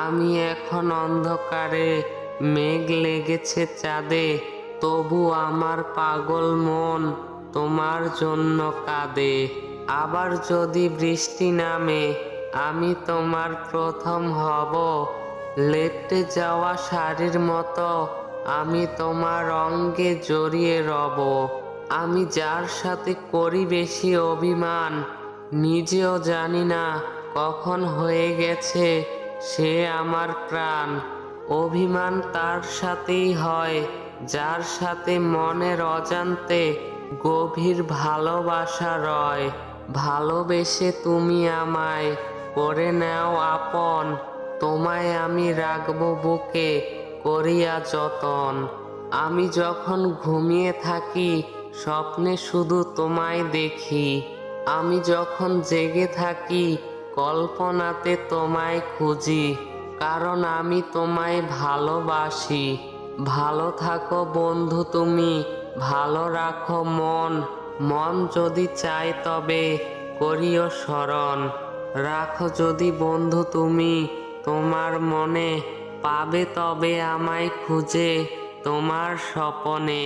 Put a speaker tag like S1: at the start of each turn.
S1: আমি এখন অন্ধকারে, মেঘ লেগেছে চাঁদে, তবু আমার পাগল মন তোমার জন্য কাঁদে। আবার যদি বৃষ্টি নামে, আমি তোমার প্রথম হব, লেপ্টে যাওয়া শাড়ির মতো আমি তোমার অঙ্গে জড়িয়ে রব। আমি যার সাথে করি বেশি অভিমান, নিজেও জানি না কখন হয়ে গেছে সে আমার প্রাণ। অভিমান তার সাথেই হয় যার সাথে মনের অজান্তে গভীর ভালোবাসা রয়। ভালোবেসে তুমি আমায় করে নাও আপন, তোমায় আমি রাখবো বুকে করিয়া যতন। আমি যখন ঘুমিয়ে থাকি স্বপ্নে শুধু তোমায় দেখি, আমি যখন জেগে থাকি কল্পনাতে তোমায় খুঁজি, কারণ আমি তোমায় ভালোবাসি। ভালো থাকো বন্ধু তুমি, ভালো রাখো মন, মন যদি চায় তবে করিও স্মরণ। রাখো যদি বন্ধু তুমি তোমার মনে, পাবে তবে আমায় খুঁজে তোমার স্বপনে।